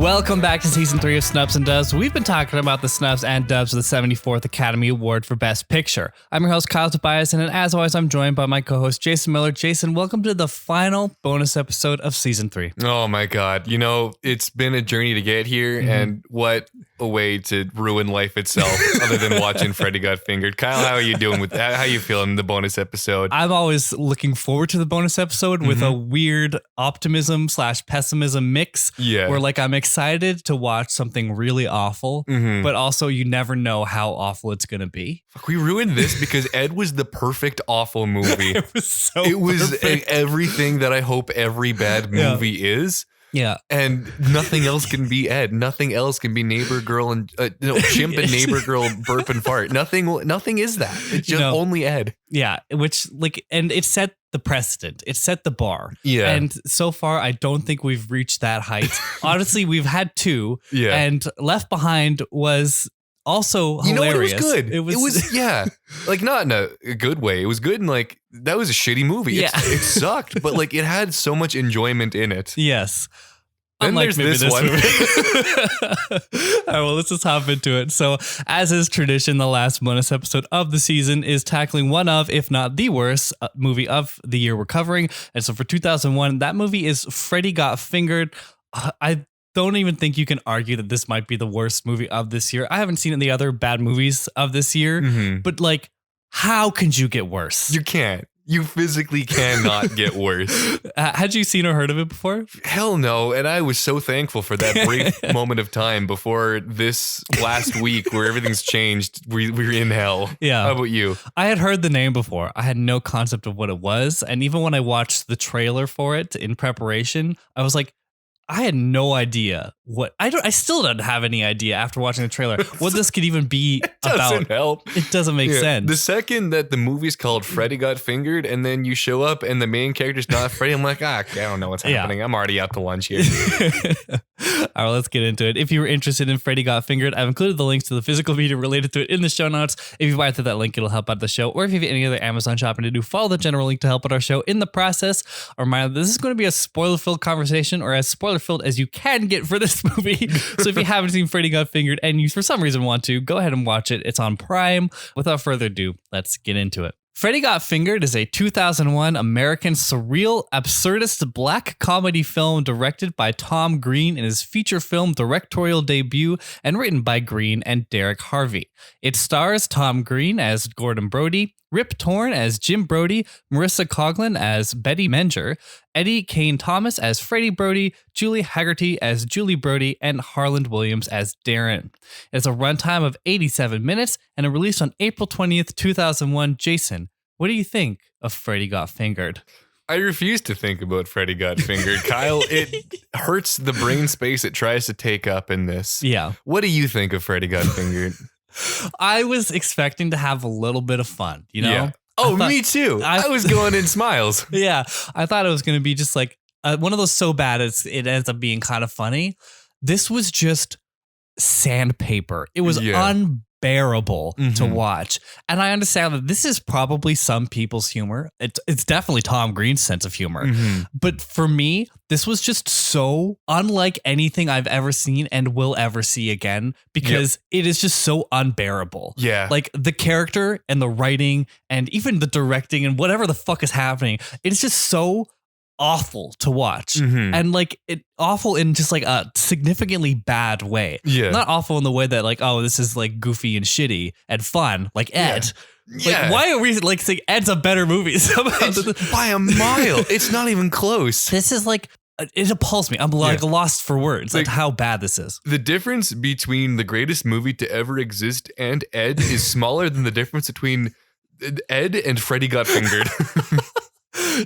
Welcome back to season 3 of Snubs and Dubs. We've been talking about the Snubs and Dubs of the 74th Academy Award for Best Picture. I'm your host, Kyle Tobias, and as always, I'm joined by my co-host, Jason Miller. Jason, welcome to the final bonus episode of season 3. Oh my God. You know, it's been a journey to get here, and what a way to ruin life itself other than watching Freddy Got Fingered. Kyle, how are you doing with that? How are you feeling the bonus episode? I'm always looking forward to the bonus episode with a weird optimism / pessimism mix. Yeah. Where like I'm excited to watch something really awful, but also you never know how awful it's going to be. Fuck, we ruined this because Ed was the perfect awful movie. It was perfect. Everything that I hope every bad movie is. Yeah. And nothing else can be Ed. Nothing else can be neighbor girl and chimp and neighbor girl burp and fart. Nothing is that. It's just only Ed. Yeah. Which and it set the precedent. It set the bar. Yeah. And so far, I don't think we've reached that height. Honestly, we've had 2. Yeah. And Left Behind was also hilarious. You know what? It was good. It was yeah. Like not in a good way. It was good and like that was a shitty movie. Yeah. It sucked, but like it had so much enjoyment in it. Yes. Then unlike there's this one. All right, well, let's just hop into it. So, as is tradition, the last bonus episode of the season is tackling one of, if not the worst, movie of the year we're covering. And so for 2001, that movie is Freddy Got Fingered. I don't even think you can argue that this might be the worst movie of this year. I haven't seen any other bad movies of this year, but like, how could you get worse? You can't. You physically cannot get worse. Had you seen or heard of it before? Hell no. And I was so thankful for that brief moment of time before this last week where everything's changed. We're in hell. Yeah. How about you? I had heard the name before. I had no concept of what it was. And even when I watched the trailer for it in preparation, I was like, I had no idea what I still don't have any idea after watching the trailer what this could even be about. Doesn't help. It doesn't make sense. The second that the movie's called Freddy Got Fingered and then you show up and the main character's not Freddy, I'm like, I don't know what's happening. I'm already out to lunch here. All right, let's get into it. If you were interested in Freddy Got Fingered, I've included the links to the physical media related to it in the show notes. If you buy through that link, it'll help out the show. Or if you have any other Amazon shopping to do, follow the general link to help out our show in the process. A reminder, this is going to be a spoiler-filled conversation, or as spoiler-filled as you can get for this movie. So if you haven't seen Freddy Got Fingered and you for some reason want to, go ahead and watch it. It's on Prime. Without further ado, let's get into it. Freddy Got Fingered is a 2001 American surreal, absurdist black comedy film directed by Tom Green in his feature film directorial debut and written by Green and Derek Harvey. It stars Tom Green as Gord Brody, Rip Torn as Jim Brody, Marissa Coughlan as Betty Menger, Kaye Thomas as Freddy Brody, Julie Haggerty as Julie Brody, and Harland Williams as Darren. It's a runtime of 87 minutes and it released on April 20th, 2001. Jason, what do you think of Freddy Got Fingered? I refuse to think about Freddy Got Fingered. Kyle, it hurts the brain space it tries to take up in this. Yeah. What do you think of Freddy Got Fingered? I was expecting to have a little bit of fun, you know? Yeah. Oh, me too. I was going in smiles. Yeah. I thought it was going to be just like one of those so bad it ends up being kind of funny. This was just sandpaper. It was unbearable to watch. And I understand that this is probably some people's humor. It's definitely Tom Green's sense of humor. But for me, this was just so unlike anything I've ever seen and will ever see again because it is just so unbearable. Yeah. Like the character and the writing and even the directing and whatever the fuck is happening, it's just so awful to watch and like it awful in just like a significantly bad way. Not awful in the way that like, oh, this is like goofy and shitty and fun like Ed. Like, why are we like saying Ed's a better movie somehow? By a mile. It's not even close. This is like, it appalls me. I'm like lost for words like how bad this is. The difference between the greatest movie to ever exist and Ed is smaller than the difference between Ed and Freddy Got Fingered.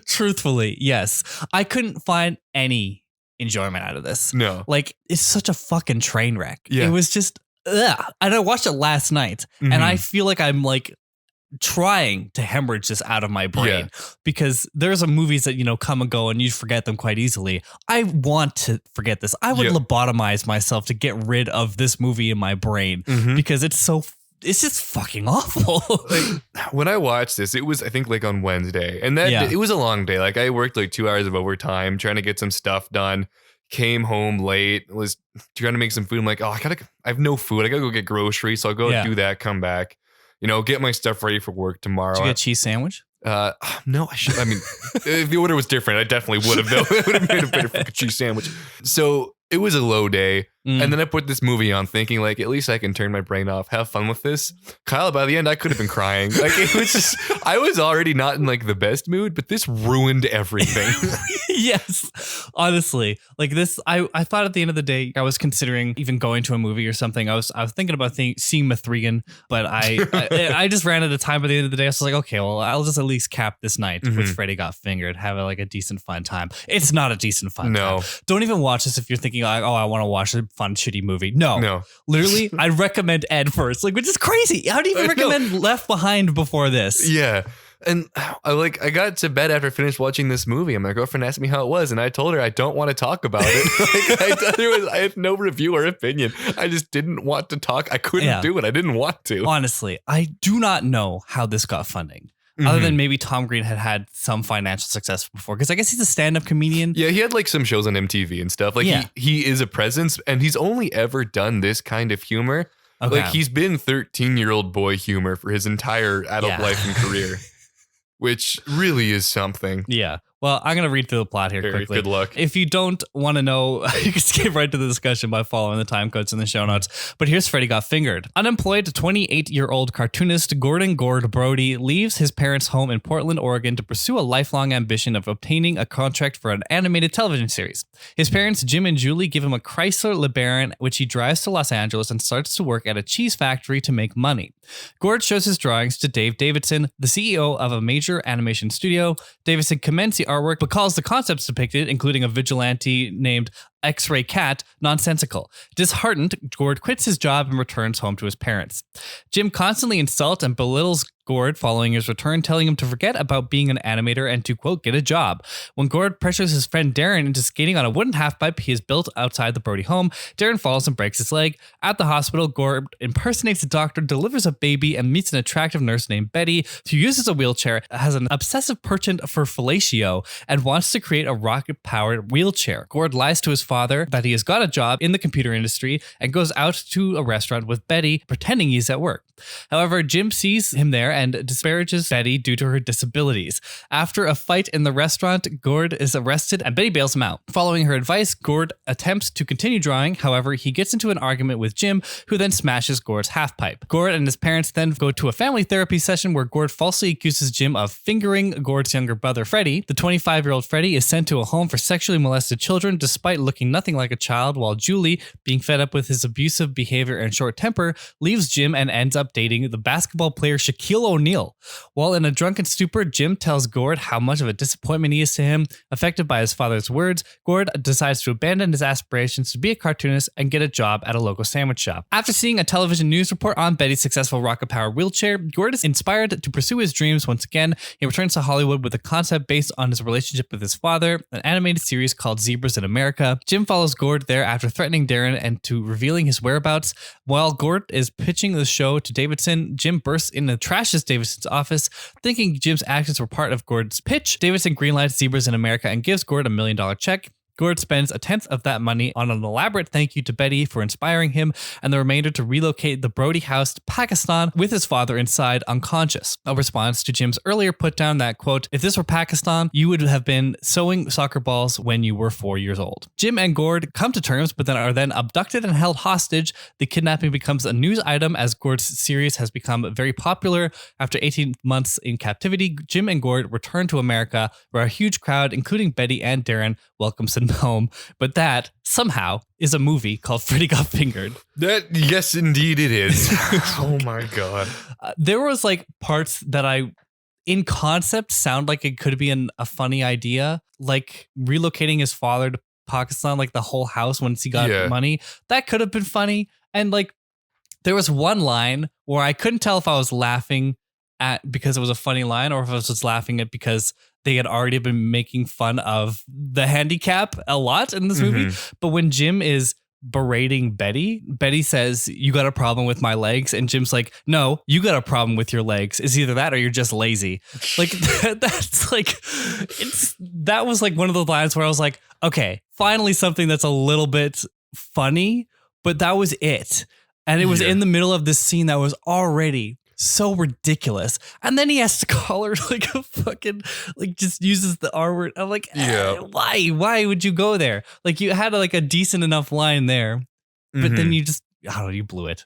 Truthfully, yes. I couldn't find any enjoyment out of this. No. Like, it's such a fucking train wreck. Yeah. It was just, ugh. And I watched it last night, and I feel like I'm like trying to hemorrhage this out of my brain because there's some movies that, you know, come and go and you forget them quite easily. I want to forget this. I would lobotomize myself to get rid of this movie in my brain because it's just fucking awful. Like, when I watched this, it was, I think, like on Wednesday. And that it was a long day. Like, I worked like 2 hours of overtime trying to get some stuff done. came home late, was trying to make some food. I'm like, oh, I have no food. I gotta go get groceries. So I'll go do that, come back, get my stuff ready for work tomorrow. Did you get a cheese sandwich? No, I should. I mean, if the order was different, I definitely would have, though. It would have made a better fucking cheese sandwich. So it was a low day. And then I put this movie on thinking, like, at least I can turn my brain off, have fun with this. Kyle, by the end, I could have been crying. Like, it was just, I was already not in, like, the best mood, but this ruined everything. Yes, honestly, like this, I thought at the end of the day, I was considering even going to a movie or something. I was thinking about seeing Mithrigan, but I just ran out of time by the end of the day. I was like, okay, well, I'll just at least cap this night with Freddy Got Fingered, have a decent fun time. It's not a decent fun time. Don't even watch this if you're thinking like, oh, I want to watch a fun shitty movie. No, literally, I recommend Ed first, like, which is crazy. How do you even recommend Left Behind before this? Yeah. And I got to bed after I finished watching this movie, and my girlfriend asked me how it was, and I told her I don't want to talk about it. I had no review or opinion. I just didn't want to talk. I couldn't do it. I didn't want to. Honestly, I do not know how this got funding. Other than maybe Tom Green had some financial success before, because I guess he's a stand-up comedian. Yeah, he had like some shows on MTV and stuff. Like he is a presence, and he's only ever done this kind of humor. Okay. Like he's been 13-year-old boy humor for his entire adult life and career. Which really is something. Yeah. Well, I'm going to read through the plot here quickly. Good luck. If you don't want to know, you can skip right to the discussion by following the time codes in the show notes. But here's Freddy Got Fingered. Unemployed 28-year-old cartoonist Gord Brody leaves his parents' home in Portland, Oregon to pursue a lifelong ambition of obtaining a contract for an animated television series. His parents, Jim and Julie, give him a Chrysler LeBaron, which he drives to Los Angeles and starts to work at a cheese factory to make money. Gord shows his drawings to Dave Davidson, the CEO of a major animation studio. Davidson commends the artwork, but calls the concepts depicted, including a vigilante named X-Ray Cat, nonsensical. Disheartened, Gord quits his job and returns home to his parents. Jim constantly insults and belittles Gord following his return, telling him to forget about being an animator and to, quote, get a job. When Gord pressures his friend Darren into skating on a wooden half-pipe he has built outside the Brody home, Darren falls and breaks his leg. At the hospital, Gord impersonates a doctor, delivers a baby, and meets an attractive nurse named Betty, who uses a wheelchair, has an obsessive penchant for fellatio, and wants to create a rocket-powered wheelchair. Gord lies to his father that he has got a job in the computer industry and goes out to a restaurant with Betty, pretending he's at work. However, Jim sees him there and disparages Betty due to her disabilities. After a fight in the restaurant, Gord is arrested and Betty bails him out. Following her advice, Gord attempts to continue drawing. However, he gets into an argument with Jim, who then smashes Gord's half-pipe. Gord and his parents then go to a family therapy session where Gord falsely accuses Jim of fingering Gord's younger brother, Freddy. The 25-year-old Freddy is sent to a home for sexually molested children despite looking nothing like a child, while Julie, being fed up with his abusive behavior and short temper, leaves Jim and ends up dating the basketball player Shaquille O'Neal. While in a drunken stupor, Jim tells Gord how much of a disappointment he is to him. Affected by his father's words, Gord decides to abandon his aspirations to be a cartoonist and get a job at a local sandwich shop. After seeing a television news report on Betty's successful rocket-powered wheelchair, Gord is inspired to pursue his dreams once again. He returns to Hollywood with a concept based on his relationship with his father, an animated series called Zebras in America. Jim follows Gord there after threatening Darren and to revealing his whereabouts. While Gord is pitching the show to Davidson, Jim bursts in and trashes Davidson's office. Thinking Jim's actions were part of Gord's pitch, Davidson greenlights Zebras in America and gives Gord $1 million check. Gord spends a tenth of that money on an elaborate thank you to Betty for inspiring him, and the remainder to relocate the Brody house to Pakistan with his father inside unconscious. A response to Jim's earlier put down that, quote, if this were Pakistan, you would have been sewing soccer balls when you were 4 years old. Jim and Gord come to terms, but then are abducted and held hostage. The kidnapping becomes a news item as Gord's series has become very popular. After 18 months in captivity, Jim and Gord return to America, where a huge crowd, including Betty and Darren, welcomes them home. But that, somehow, is a movie called Freddy Got Fingered. Yes, indeed it is. Oh my God. There was like parts that in concept, sound like it could be a funny idea. Like relocating his father to Pakistan, like the whole house once he got money. That could have been funny. And like, there was one line where I couldn't tell if I was laughing at because it was a funny line or if I was just laughing at because they had already been making fun of the handicap a lot in this movie. But when Jim is berating Betty says, you got a problem with my legs? And Jim's like, no, you got a problem with your legs. It's either that or you're just lazy. Like that's like, that was like one of the lines where I was like, okay, finally something that's a little bit funny, but that was it. And it was in the middle of this scene that was already so ridiculous. And then he has to call her like a fucking, like just uses the R word. I'm like, why? Why would you go there? Like you had like a decent enough line there, but then you just, I don't know, you blew it.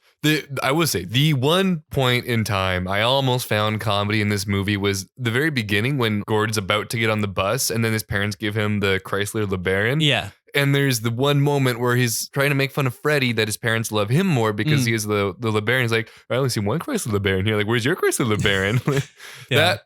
I would say the one point in time I almost found comedy in this movie was the very beginning when Gord's about to get on the bus and then his parents give him the Chrysler LeBaron. Yeah. And there's the one moment where he's trying to make fun of Freddy that his parents love him more because he is the LeBaron. He's like, I only see one Chrysler LeBaron here. Like, where's your Chrysler LeBaron? That,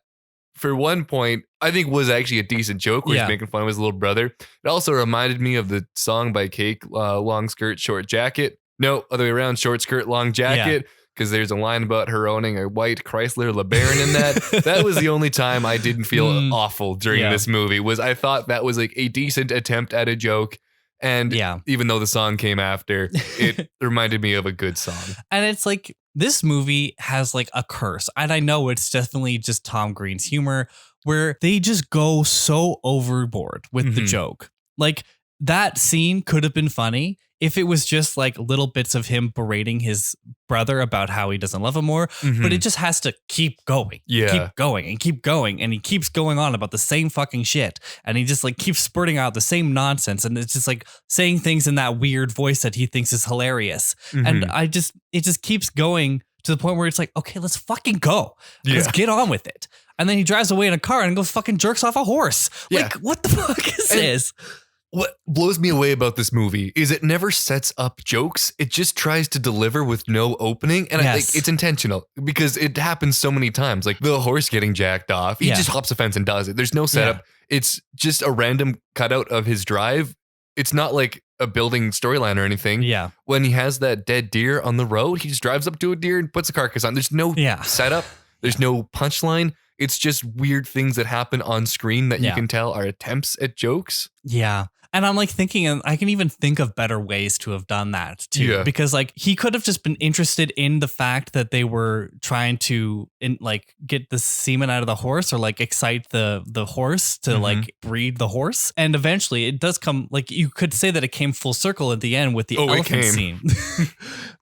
for one point, I think was actually a decent joke where he's making fun of his little brother. It also reminded me of the song by Kaye, Long Skirt, Short Jacket. No, other way around, Short Skirt, Long Jacket. Because there's a line about her owning a white Chrysler LeBaron in that. That was the only time I didn't feel awful during this movie. Was I thought that was like a decent attempt at a joke. And even though the song came after, it reminded me of a good song. And it's like, this movie has like a curse. And I know it's definitely just Tom Green's humor where they just go so overboard with the joke. Like that scene could have been funny if it was just like little bits of him berating his brother about how he doesn't love him more, but it just has to keep going, keep going and keep going. And he keeps going on about the same fucking shit. And he just like keeps spurting out the same nonsense. And it's just like saying things in that weird voice that he thinks is hilarious. And it just keeps going to the point where it's like, okay, let's fucking go. Let's get on with it. And then he drives away in a car and goes fucking jerks off a horse. Like, what the fuck is this? What blows me away about this movie is it never sets up jokes. It just tries to deliver with no opening. And I think it's intentional because it happens so many times. Like the horse getting jacked off. He just hops a fence and does it. There's no setup. It's just a random cutout of his drive. It's not like a building storyline or anything. Yeah. When he has that dead deer on the road, he just drives up to a deer and puts a carcass on. There's no setup. There's no punchline. It's just weird things that happen on screen that you can tell are attempts at jokes. Yeah. And I'm like thinking, and I can even think of better ways to have done that too, because like he could have just been interested in the fact that they were trying to get the semen out of the horse or like excite the horse to like breed the horse. And eventually it does come, like you could say that it came full circle at the end with the elephant scene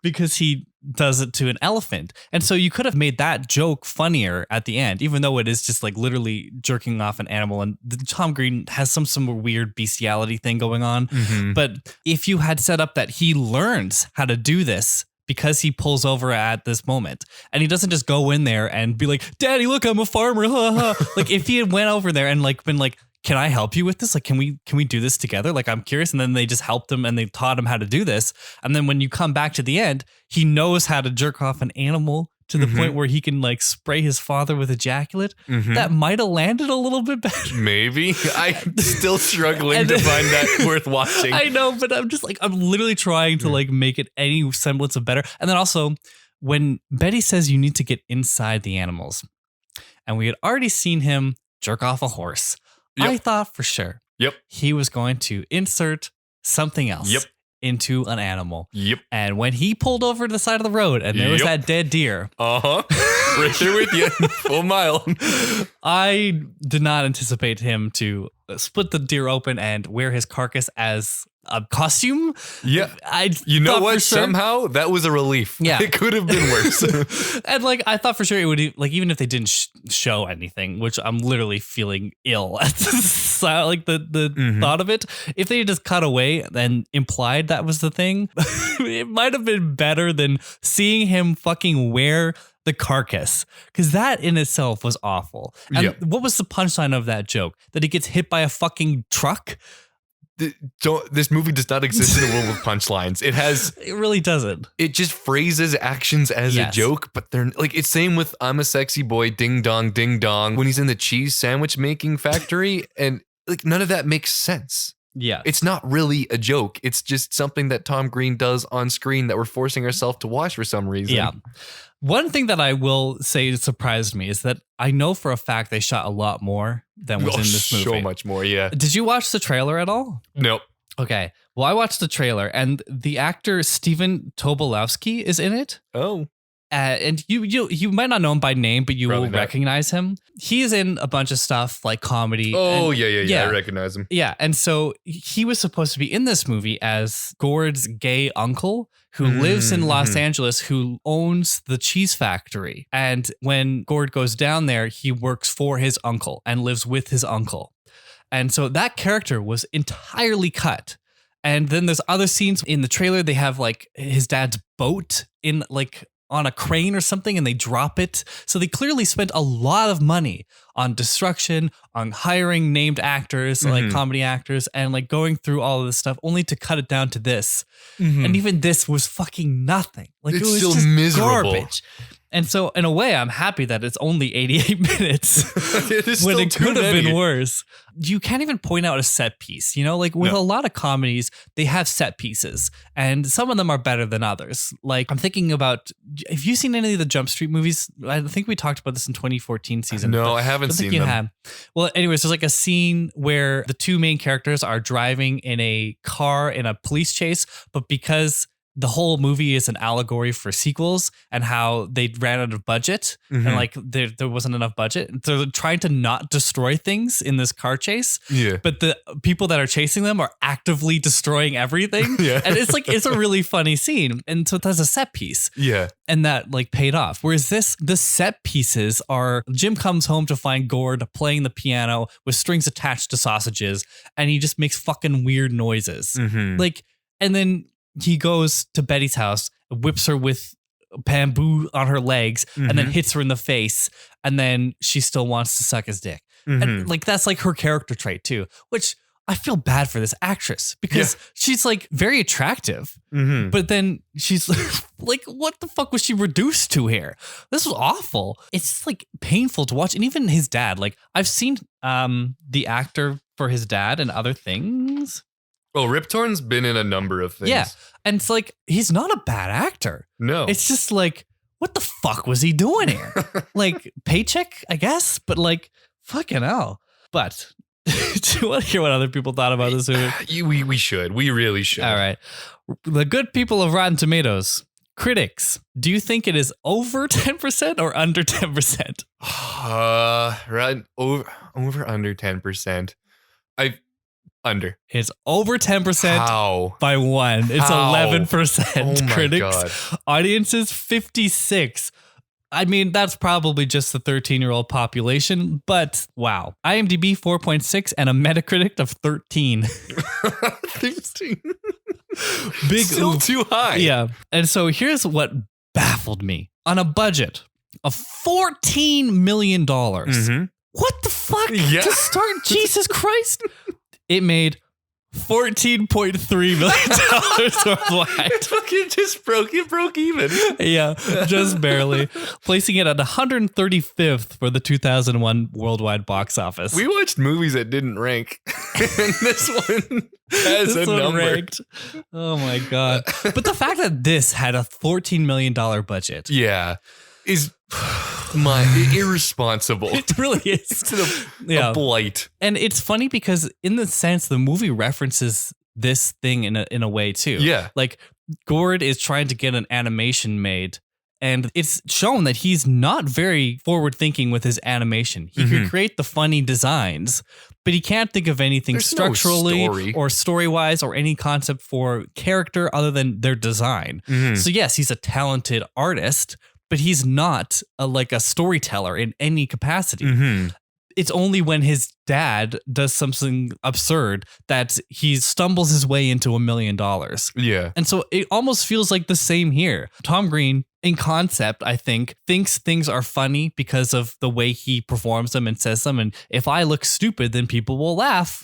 because he does it to an elephant. And so you could have made that joke funnier at the end, even though it is just like literally jerking off an animal. And Tom Green has some weird bestiality thing going on. But if you had set up that he learns how to do this because he pulls over at this moment and he doesn't just go in there and be like, Daddy, look, I'm a farmer. Like if he had went over there and like been like, can I help you with this? Like, can we do this together? Like, I'm curious. And then they just helped him and they taught him how to do this. And then when you come back to the end, he knows how to jerk off an animal to the point where he can like spray his father with ejaculate. That might have landed a little bit better. Maybe. I'm still struggling to find that worth watching. I know, but I'm just like, I'm literally trying to like make it any semblance of better. And then also when Betty says you need to get inside the animals and we had already seen him jerk off a horse. I thought for sure he was going to insert something else into an animal. And when he pulled over to the side of the road and there was that dead deer. Right there with you. Full mile. I did not anticipate him to split the deer open and wear his carcass as a costume. You know what? Somehow that was a relief. It could have been worse. And like I thought for sure it would, like, even if they didn't show anything, which I'm literally feeling ill at the thought of it. If they just cut away and implied that was the thing, it might have been better than seeing him fucking wear the carcass, because that in itself was awful. And what was the punchline of that joke? That he gets hit by a fucking truck? This movie does not exist in a world with punchlines. It really doesn't. It just phrases actions as a joke, but they're like, it's same with I'm a sexy boy, ding dong when he's in the cheese sandwich making factory, and like none of that makes sense. It's not really a joke. It's just something that Tom Green does on screen that we're forcing ourselves to watch for some reason. One thing that I will say surprised me is that I know for a fact they shot a lot more than was in this movie. So much more, Did you watch the trailer at all? Nope. Okay. Well, I watched the trailer and the actor Stephen Tobolowsky is in it. Oh. And you might not know him by name, but you Probably will not. recognize him. He's in a bunch of stuff like comedy. Oh, and, yeah. I recognize him. Yeah, and so he was supposed to be in this movie as Gord's gay uncle who lives in Los Angeles, who owns the cheese factory. And when Gord goes down there, he works for his uncle and lives with his uncle. And so that character was entirely cut. And then there's other scenes in the trailer. They have like his dad's boat in like on a crane or something, and they drop it. So they clearly spent a lot of money on destruction, on hiring named actors, like comedy actors, and like going through all of this stuff only to cut it down to this. And even this was fucking nothing. Like It's it was still just miserable. garbage. And so in a way, I'm happy that it's only 88 minutes It is when still it too could have many. been worse. You can't even point out a set piece, you know, like with No. a lot of comedies, they have set pieces and some of them are better than others. Like I'm thinking about, have you seen any of the Jump Street movies? I think we talked about this in 2014 season. No, but I haven't don't think seen you them. have. Well, anyways, there's like a scene where the two main characters are driving in a car in a police chase, but because the whole movie is an allegory for sequels and how they ran out of budget and like there wasn't enough budget. So they're trying to not destroy things in this car chase. Yeah. But the people that are chasing them are actively destroying everything. Yeah. And it's like, it's a really funny scene. And so that's a set piece. Yeah. And that like paid off. Whereas the set pieces are Jim comes home to find Gord playing the piano with strings attached to sausages. And he just makes fucking weird noises. Like, and then he goes to Betty's house, whips her with bamboo on her legs, and then hits her in the face. And then she still wants to suck his dick. And like, that's like her character trait too, which I feel bad for this actress because she's like very attractive, but then she's like, what the fuck was she reduced to here? This was awful. It's like painful to watch. And even his dad, like I've seen the actor for his dad and other things. Well, Rip Torn's been in a number of things. Yeah. And it's like, he's not a bad actor. No. It's just like, what the fuck was he doing here? Like, paycheck, I guess, but like, fucking hell. But do you want to hear what other people thought about this movie? We should. We really should. All right. The good people of Rotten Tomatoes. Critics, do you think it is over 10% or under 10%? Right. Over under 10%. Under. It's over 10% How? by one. It's How? 11%. Oh my Critics. God. Audiences 56. I mean, that's probably just the 13-year-old population, but wow. IMDb 4.6 and a Metacritic of 13. 13. Big Still oof. too high. Yeah. And so here's what baffled me. On a budget of $14 million. What the fuck? Yeah. To start? Jesus Christ. It made $14.3 million worldwide. It fucking just broke. It broke even. Yeah, just barely. Placing it at 135th for the 2001 worldwide box office. We watched movies that didn't rank. And this one has This a one number. ranked. Oh my God. But the fact that this had a $14 million budget. Yeah. Is irresponsible. It really is. It's a blight. And it's funny because in the sense the movie references this thing in a way too. Yeah. Like Gord is trying to get an animation made and it's shown that he's not very forward thinking with his animation. He can create the funny designs, but he can't think of anything There's no structurally story. or story-wise or any concept for character other than their design. So yes, he's a talented artist, but he's not like a storyteller in any capacity. It's only when his dad does something absurd that he stumbles his way into $1 million. Yeah. And so it almost feels like the same here. Tom Green, in concept, I think, thinks things are funny because of the way he performs them and says them. And if I look stupid, then people will laugh.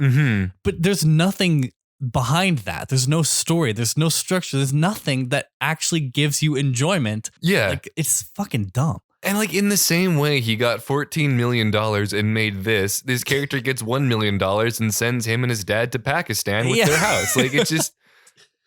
But there's nothing behind that. There's no story. There's no structure. There's nothing that actually gives you enjoyment. Yeah. Like, it's fucking dumb. And like in the same way he got $14 million and made this character gets $1 million and sends him and his dad to Pakistan with their house. Like it's just,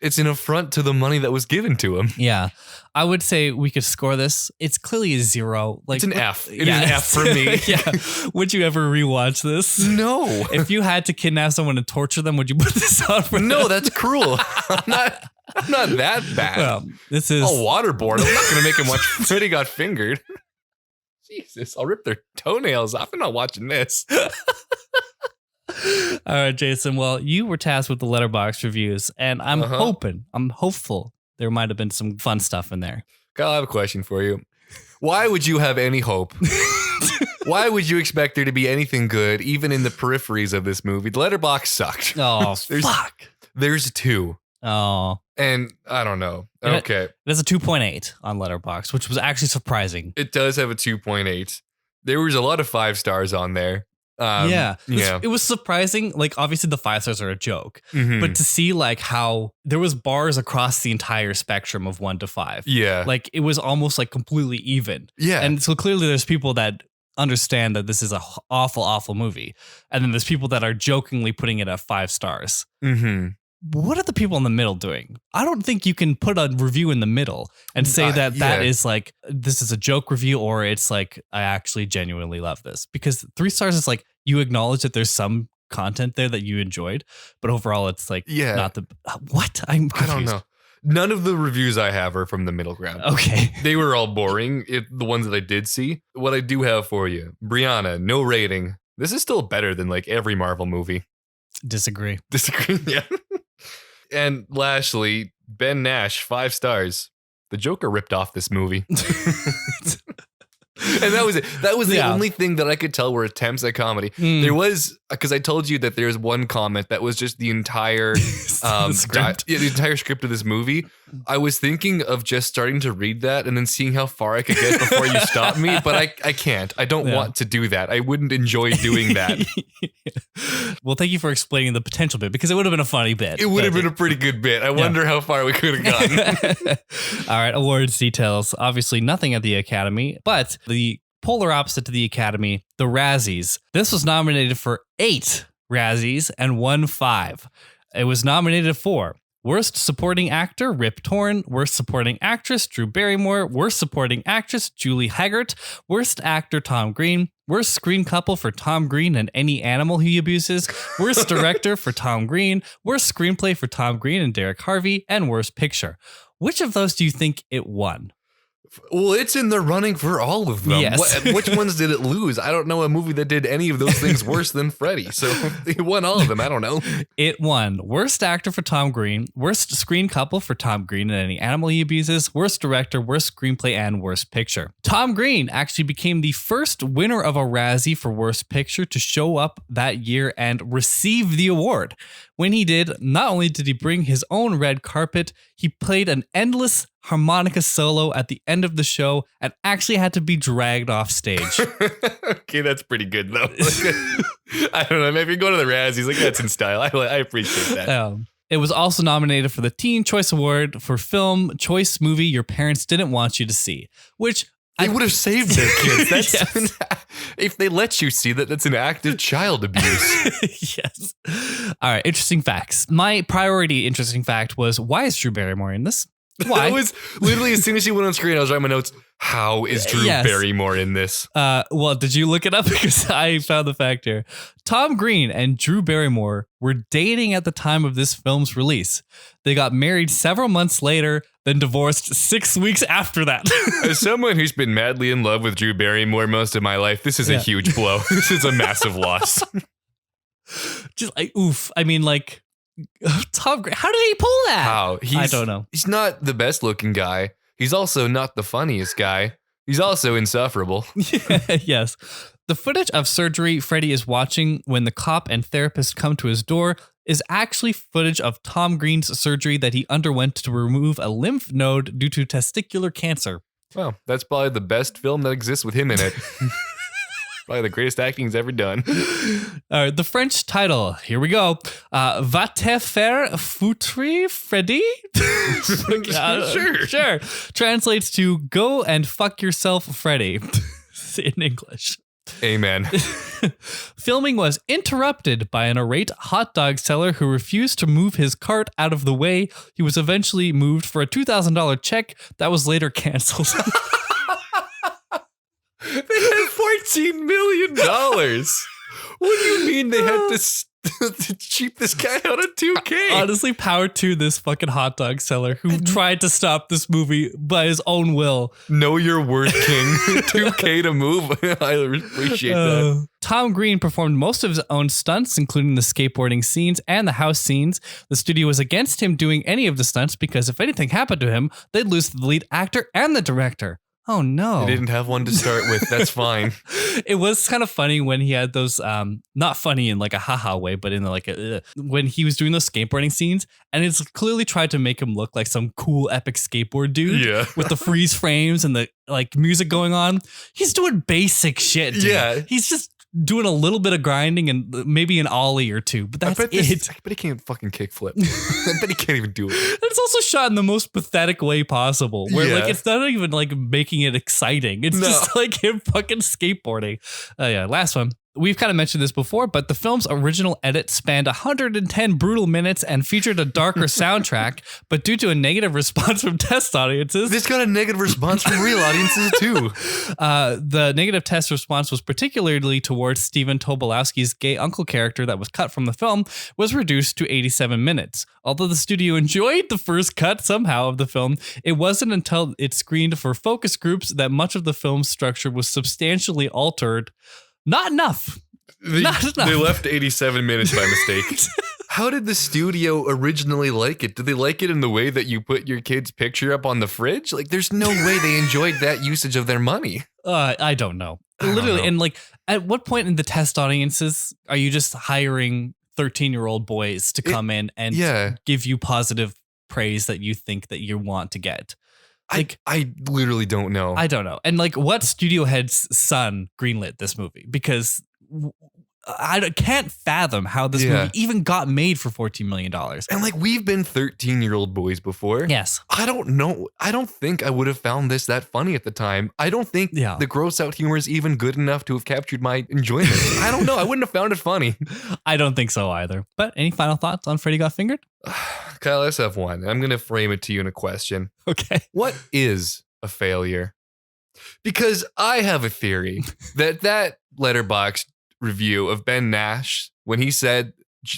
It's an affront to the money that was given to him. Yeah. I would say we could score this. It's clearly a 0. Like, it's an F. It is an F for me. Yeah. Would you ever rewatch this? No. If you had to kidnap someone and torture them, would you put this on for No, them? that's cruel. I'm not that bad. Well, this is... I'll waterboard. I'm not going to make him watch Freddy Got Fingered. Jesus, I'll rip their toenails off. I'm not watching this. All right, Jason. Well, you were tasked with the Letterboxd reviews, and I'm hopeful there might have been some fun stuff in there. Kyle, I have a question for you. Why would you have any hope? Why would you expect there to be anything good, even in the peripheries of this movie? The Letterboxd sucked. Oh, fuck. There's 2. Oh. And I don't know. Okay. There's a 2.8 on Letterboxd, which was actually surprising. It does have a 2.8. There was a lot of 5 stars on there. It was surprising. Like, obviously the 5 stars are a joke, Mm-hmm. but to see like how there was bars across the entire spectrum of 1 to 5. Yeah. Like it was almost like completely even. Yeah. And so clearly there's people that understand that this is a awful movie. And then there's people that are jokingly putting it at 5 stars. Mm-hmm. What are the people in the middle doing? I don't think you can put a review in the middle and say that is like, this is a joke review, or it's like, I actually genuinely love this. Because 3 stars is like, you acknowledge that there's some content there that you enjoyed, but overall it's like, not the, what? I'm confused. I don't know. None of the reviews I have are from the middle ground. Okay. They were all boring. The ones that I did see. What I do have for you, Brianna, no rating. This is still better than like every Marvel movie. Disagree. Yeah. And lastly, Ben Nash, 5 stars. The Joker ripped off this movie. And that was it. That was the only thing that I could tell were attempts at comedy. There was, because I told you that there's one comment that was just the entire script. The entire script of this movie. I was thinking of just starting to read that and then seeing how far I could get before you stop me, but I can't. I don't want to do that. I wouldn't enjoy doing that. Well, thank you for explaining the potential bit, because it would have been a funny bit. It would have been a pretty good bit. I wonder how far we could have gotten. All right, awards details. Obviously, nothing at the Academy, but the polar opposite to the Academy, the Razzies. This was nominated for 8 Razzies and won 5. It was nominated for Worst Supporting Actor, Rip Torn. Worst Supporting Actress, Drew Barrymore. Worst Supporting Actress, Julie Haggart. Worst Actor, Tom Green. Worst Screen Couple for Tom Green and any animal he abuses. Worst Director for Tom Green. Worst Screenplay for Tom Green and Derek Harvey. And Worst Picture. Which of those do you think it won? Well, it's in the running for all of them. Yes. Which ones did it lose? I don't know a movie that did any of those things worse than Freddy. So it won all of them. I don't know. It won Worst Actor for Tom Green, Worst Screen Couple for Tom Green and any animal he abuses, Worst Director, Worst Screenplay, and Worst Picture. Tom Green actually became the first winner of a Razzie for Worst Picture to show up that year and receive the award. When he did, not only did he bring his own red carpet, he played an endless harmonica solo at the end of the show and actually had to be dragged off stage. Okay, that's pretty good though. I don't know. Maybe go to the Razzies. Like, that's in style. I appreciate that. It was also nominated for the Teen Choice Award for Film Choice Movie Your Parents Didn't Want You to See, which they would have saved their kids. That's Yes. If they let you see that, that's an act of child abuse. Yes. All right. Interesting facts. My priority interesting fact was, why is Drew Barrymore in this? Why? That was literally as soon as she went on screen, I was writing my notes. How is Drew Barrymore in this? Well, did you look it up? Because I found the fact here. Tom Green and Drew Barrymore were dating at the time of this film's release. They got married several months later, then divorced 6 weeks after that. As someone who's been madly in love with Drew Barrymore most of my life, this is a huge blow. This is a massive loss. Just like, oof. I mean, like, Tom Green, how did he pull that? How? I don't know. He's not the best looking guy. He's also not the funniest guy. He's also insufferable. Yes. The footage of surgery Freddy is watching when the cop and therapist come to his door is actually footage of Tom Green's surgery that he underwent to remove a lymph node due to testicular cancer. Well, that's probably the best film that exists with him in it. Probably the greatest acting he's ever done. All right, the French title. Here we go. Va te faire foutre, Freddy? Sure. Translates to go and fuck yourself, Freddy. In English. Amen. Filming was interrupted by an irate hot dog seller who refused to move his cart out of the way. He was eventually moved for a $2,000 check that was later canceled. They had $14 million. What do you mean they had to cheap this guy out of $2K? Honestly, power to this fucking hot dog seller who tried to stop this movie by his own will. Know your worth, King. $2K to move. I appreciate that. Tom Green performed most of his own stunts, including the skateboarding scenes and the house scenes. The studio was against him doing any of the stunts because if anything happened to him, they'd lose the lead actor and the director. Oh no. They didn't have one to start with. That's fine. It was kind of funny when he had those, not funny in like a haha way, but in like when he was doing those skateboarding scenes, and it's clearly tried to make him look like some cool epic skateboard dude. Yeah. With the freeze frames and the like music going on. He's doing basic shit, dude. Yeah. He's just doing a little bit of grinding and maybe an ollie or two, but that's it. I bet he can't fucking kickflip. I bet he can't even do it. It's also shot in the most pathetic way possible, where like it's not even like making it exciting. It's just like him fucking skateboarding. Yeah, last one. We've kind of mentioned this before, but the film's original edit spanned 110 brutal minutes and featured a darker soundtrack, but due to a negative response from test audiences... This got a negative response from real audiences too. The negative test response was particularly towards Stephen Tobolowsky's gay uncle character that was cut from the film, was reduced to 87 minutes. Although the studio enjoyed the first cut somehow of the film, it wasn't until it screened for focus groups that much of the film's structure was substantially altered. Not enough. Not enough. They left 87 minutes by mistake. How did the studio originally like it? Did they like it in the way that you put your kid's picture up on the fridge? Like, there's no way they enjoyed that usage of their money. I don't know. Literally, and like, at what point in the test audiences are you just hiring 13-year-old boys to come in and give you positive praise that you think that you want to get? Like, I literally don't know. I don't know. And like, what studio head's son greenlit this movie? Because I can't fathom how this movie even got made for $14 million. And like, we've been 13-year-old boys before. Yes. I don't know. I don't think I would have found this that funny at the time. I don't think the gross out humor is even good enough to have captured my enjoyment. I don't know. I wouldn't have found it funny. I don't think so either. But any final thoughts on Freddy Got Fingered? Kyle, let's have one. I'm going to frame it to you in a question. Okay. What is a failure? Because I have a theory that Letterboxd review of Ben Nash, when he said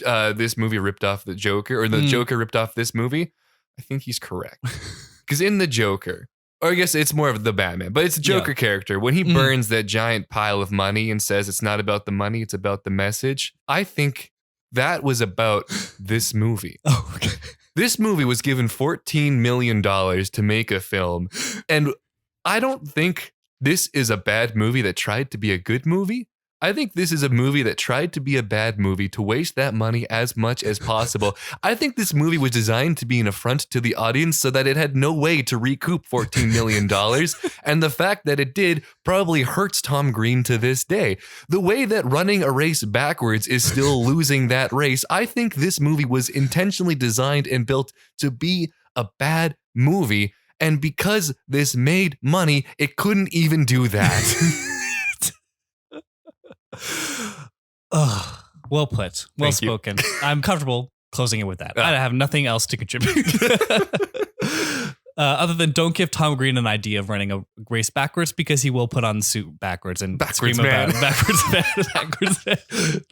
this movie ripped off the Joker, or the Joker ripped off this movie, I think he's correct. Because in the Joker, or I guess it's more of the Batman, but it's a Joker character, when he burns that giant pile of money and says it's not about the money, it's about the message, I think that was about this movie. Oh, okay. This movie was given $14 million to make a film, and I don't think this is a bad movie that tried to be a good movie. I think this is a movie that tried to be a bad movie to waste that money as much as possible. I think this movie was designed to be an affront to the audience so that it had no way to recoup $14 million. And the fact that it did probably hurts Tom Green to this day. The way that running a race backwards is still losing that race, I think this movie was intentionally designed and built to be a bad movie. And because this made money, it couldn't even do that. Well put. Well spoken. I'm comfortable closing it with that. I have nothing else to contribute. Other than don't give Tom Green an idea of running a race backwards, because he will put on the suit backwards and scream about it. Backwards man.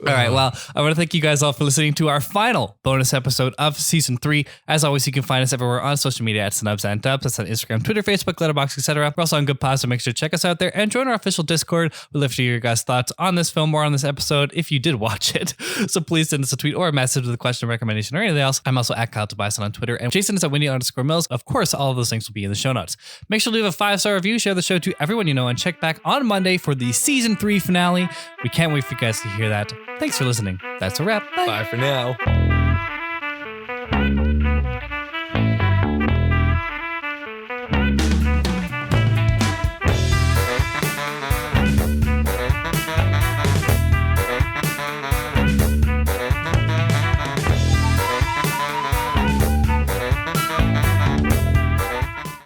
All right. Well, I want to thank you guys all for listening to our final bonus episode of season 3. As always, you can find us everywhere on social media at Snubs and Dubs. That's on Instagram, Twitter, Facebook, Letterboxd, etc. We're also on Good Pods, so make sure to check us out there and join our official Discord. We'd love to hear your guys' thoughts on this film or on this episode if you did watch it. So please send us a tweet or a message with a question, recommendation, or anything else. I'm also at Kyle Tobias on Twitter, and Jason is at Windy_Mills. Of course, all of those links will be in the show notes. Make sure to leave a 5-star review, share the show to everyone you know, and check back on Monday for the season 3 finale. We can't wait for you guys to hear that. Thanks for listening. That's a wrap. Bye. Bye for now.